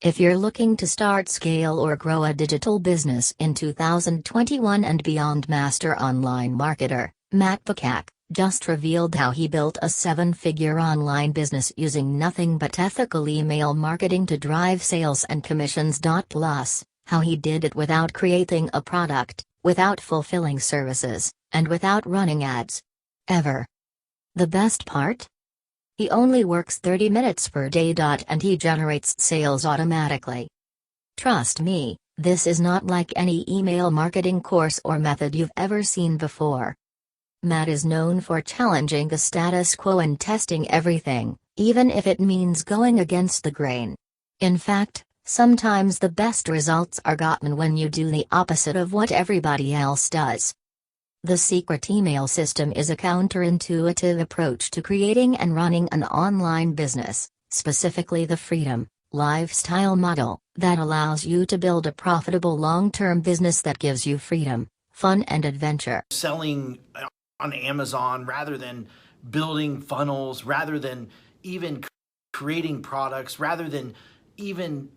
If you're looking to start, scale, or grow a digital business in 2021 and beyond, master online marketer Matt Bacak just revealed how he built a 7-figure online business using nothing but ethical email marketing to drive sales and commissions. Plus, how he did it without creating a product, without fulfilling services, and without running ads. Ever. The best part? He only works 30 minutes per day. And he generates sales automatically. Trust me, this is not like any email marketing course or method you've ever seen before. Matt is known for challenging the status quo and testing everything, even if it means going against the grain. In fact, sometimes the best results are gotten when you do the opposite of what everybody else does. The secret email system is a counterintuitive approach to creating and running an online business, specifically the Freedom Lifestyle model, that allows you to build a profitable long-term business that gives you freedom, fun, and adventure. Selling on Amazon rather than building funnels, rather than even creating products, rather than even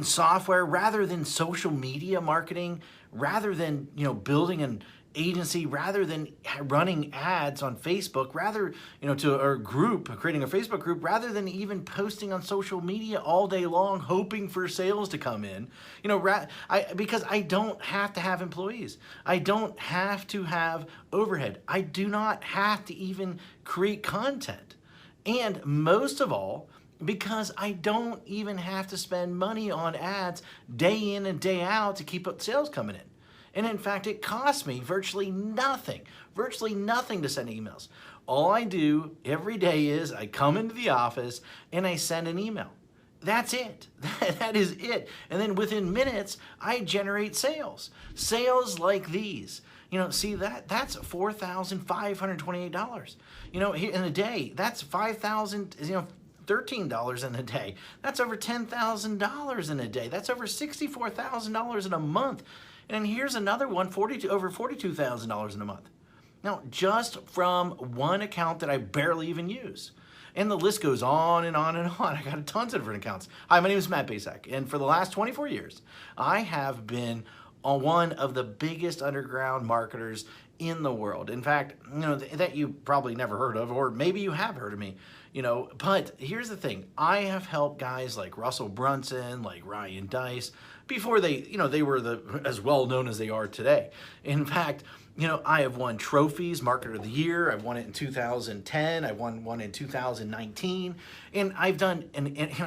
software, rather than social media marketing, rather than building an agency, rather than running ads on Facebook, rather creating a Facebook group, rather than even posting on social media all day long hoping for sales to come in. Because I don't have to have employees. I don't have to have overhead. I do not have to even create content. And most of all, because I don't even have to spend money on ads day in and day out to keep up sales coming in. And in fact, it costs me virtually nothing to send emails. All I do every day is I come into the office and I send an email. That's it. That is it. And then within minutes, I generate sales. Sales like these. See that's $4,528. In a day, that's $5,000, $13 in a day. That's over $10,000 in a day. That's over $64,000 in a month. And here's another one, over $42,000 in a month. Now, just from one account that I barely even use. And the list goes on and on and on. I got tons of different accounts. Hi, my name is Matt Bacak, and for the last 24 years, I have been one of the biggest underground marketers in the world. In fact, that you probably never heard of, or maybe you have heard of me, but here's the thing. I have helped guys like Russell Brunson, like Ryan Deiss, before they were as well known as they are today. In fact, I have won trophies, Marketer of the Year. I've won it in 2010. I won one in 2019. And I've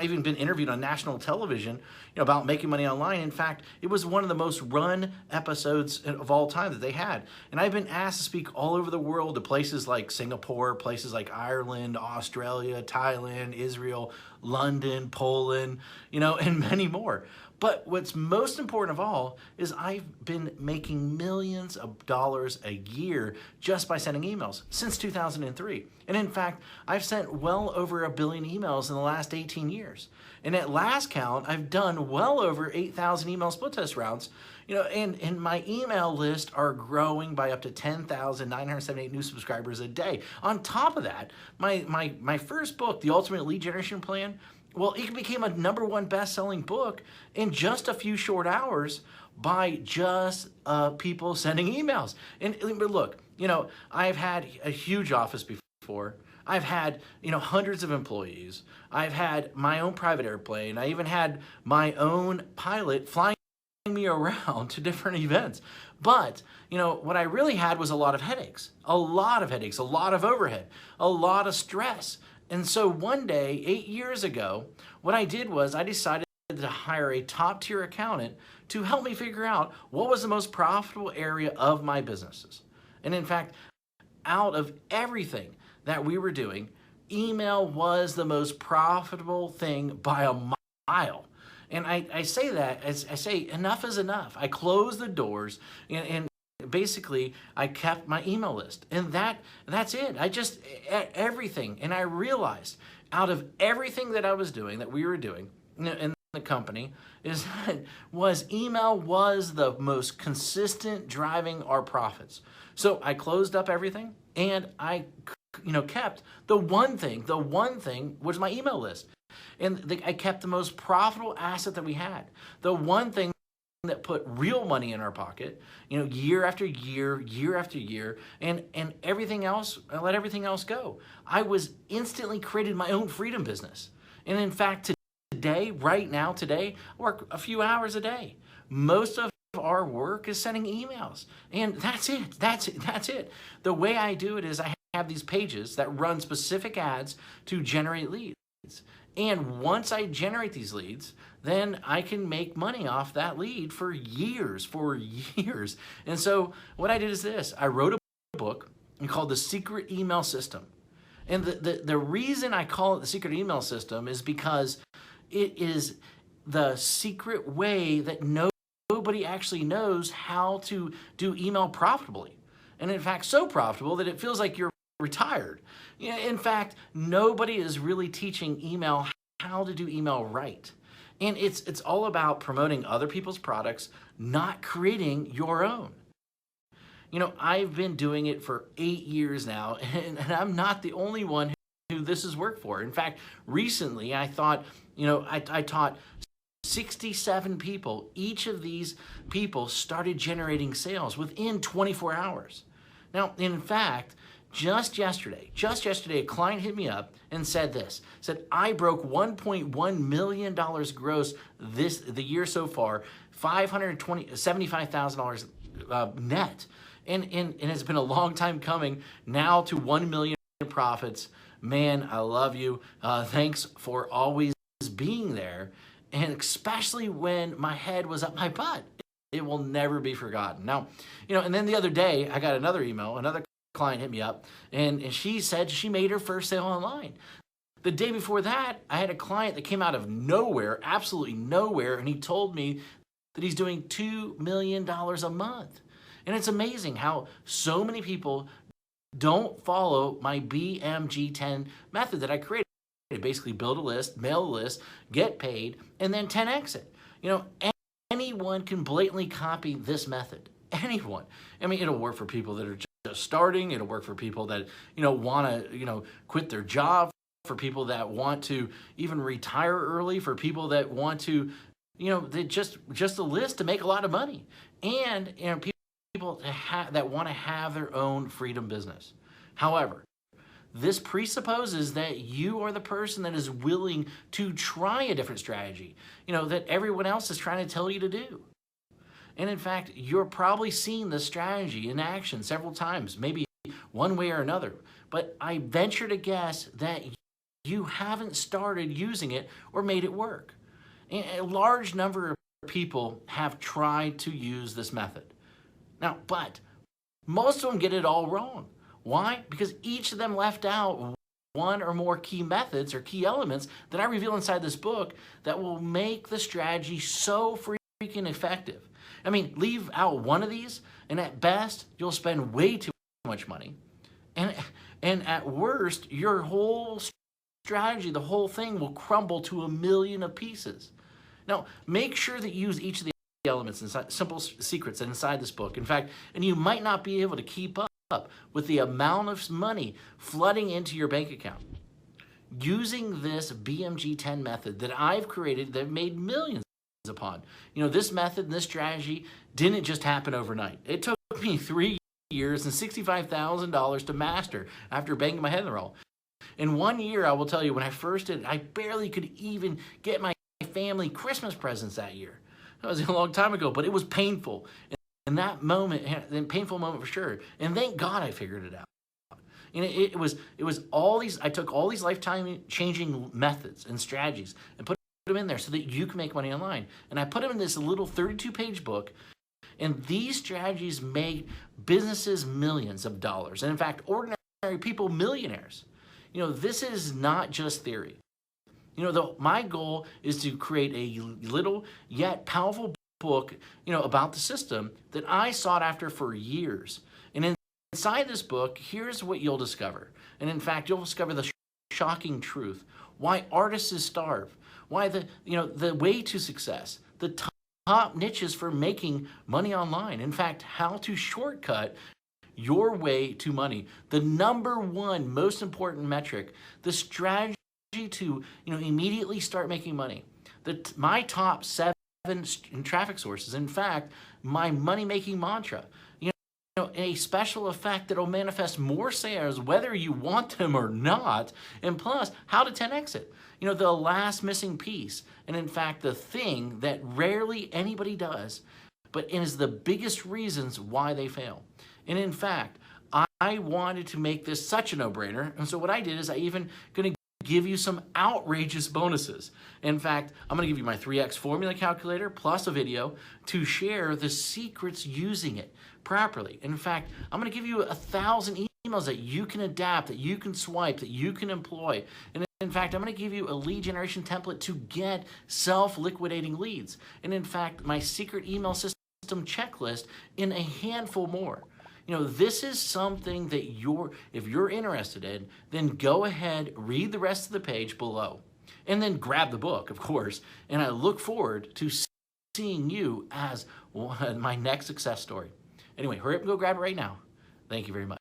even been interviewed on national television, about making money online. In fact, it was one of the most run episodes of all time that they had. And I've been asked to speak all over the world to places like Singapore, places like Ireland, Australia, Thailand, Israel, London, Poland, and many more. But what's most important of all is I've been making millions of dollars a year just by sending emails since 2003. And in fact, I've sent well over 1 billion emails in the last 18 years. And at last count, I've done well over 8,000 email split test rounds. And my email list are growing by up to 10,978 new subscribers a day. On top of that, my first book, The Ultimate Lead Generation Plan, well, it became a #1 best-selling book in just a few short hours by just people sending emails. And look, I've had a huge office before. I've had, hundreds of employees. I've had my own private airplane. I even had my own pilot flying me around to different events. But, what I really had was a lot of headaches, a lot of overhead, a lot of stress. And so one day, 8 years ago, what I did was I decided to hire a top-tier accountant to help me figure out what was the most profitable area of my businesses. And in fact, out of everything that we were doing, email was the most profitable thing by a mile. And I say that as I say, enough is enough. I closed the doors and basically I kept my email list, and that's it. I just everything, and I realized out of everything that I was doing, that we were doing in the company, email was the most consistent driving our profits. So I closed up everything, and I kept the one thing was my email list. And I kept the most profitable asset that we had. The one thing that put real money in our pocket, year after year, year after year, and everything else, I let everything else go. I was instantly created my own freedom business. And in fact, today, right now, today, I work a few hours a day. Most of our work is sending emails, and that's it. That's it. The way I do it is I have these pages that run specific ads to generate leads. And once I generate these leads, then I can make money off that lead for years. And so what I did is this. I wrote a book called The Secret Email System. And the reason I call it The Secret Email System is because it is the secret way that nobody actually knows how to do email profitably. And in fact, so profitable that it feels like you're retired. In fact, nobody is really teaching email how to do email right. And it's all about promoting other people's products, not creating your own. I've been doing it for 8 years now, and I'm not the only one who this has worked for. In fact, recently I thought, I taught 67 people. Each of these people started generating sales within 24 hours. Now, in fact, just yesterday, a client hit me up and said I broke $1.1 million gross the year so far, $75,000 net. And it's been a long time coming now to 1 million profits. Man, I love you. Thanks for always being there. And especially when my head was up my butt. It will never be forgotten. Now, and then the other day I got another email, another client hit me up, and she said she made her first sale online. The day before that, I had a client that came out of nowhere, absolutely nowhere, and he told me that he's doing $2 million a month. And it's amazing how so many people don't follow my BMG10 method that I created. Basically build a list, mail a list, get paid, and then 10x it. Anyone can blatantly copy this method. Anyone. It'll work for people that are just starting. It'll work for people that, want to, quit their job, for people that want to even retire early, for people that want to, they just a list to make a lot of money. And, people that want to have their own freedom business. However, this presupposes that you are the person that is willing to try a different strategy, that everyone else is trying to tell you to do. And in fact, you're probably seen this strategy in action several times, maybe one way or another. But I venture to guess that you haven't started using it or made it work. And a large number of people have tried to use this method. Now, but most of them get it all wrong. Why? Because each of them left out one or more key methods or key elements that I reveal inside this book that will make the strategy so freaking effective. Leave out one of these, and at best, you'll spend way too much money. And at worst, your whole strategy, the whole thing will crumble to a million of pieces. Now, make sure that you use each of the elements inside, simple secrets inside this book. In fact, and you might not be able to keep up with the amount of money flooding into your bank account. Using this BMG10 method that I've created that I've made millions upon. This method and this strategy didn't just happen overnight. It took me 3 years and $65,000 to master after banging my head in the wall. In 1 year, I will tell you, when I first did it, I barely could even get my family Christmas presents that year. That was a long time ago, but it was painful. In that moment, a painful moment for sure. And thank God I figured it out. And it was all these, I took all these lifetime changing methods and strategies and put them in there so that you can make money online. And I put them in this little 32-page book. And these strategies made businesses millions of dollars. And in fact, ordinary people millionaires. This is not just theory. My goal is to create a little yet powerful book, about the system that I sought after for years. And inside this book, here's what you'll discover. And in fact, you'll discover the shocking truth. Why artists starve. Why the way to success. The top niches for making money online. In fact, how to shortcut your way to money. The number one most important metric, the strategy you to, immediately start making money. My top 7 traffic sources, in fact, my money-making mantra, a special effect that will manifest more sales whether you want them or not, and plus how to 10x it. The last missing piece, and in fact the thing that rarely anybody does, but it is the biggest reasons why they fail. And in fact, I wanted to make this such a no-brainer, and so what I did is I even going to give you some outrageous bonuses. In fact, I'm going to give you my 3x formula calculator plus a video to share the secrets using it properly. In fact, I'm going to give you 1,000 emails that you can adapt, that you can swipe, that you can employ. And in fact, I'm going to give you a lead generation template to get self-liquidating leads. And in fact, my secret email system checklist in a handful more. This is something that if you're interested in, then go ahead, read the rest of the page below, and then grab the book, of course. And I look forward to seeing you as my next success story. Anyway, hurry up and go grab it right now. Thank you very much.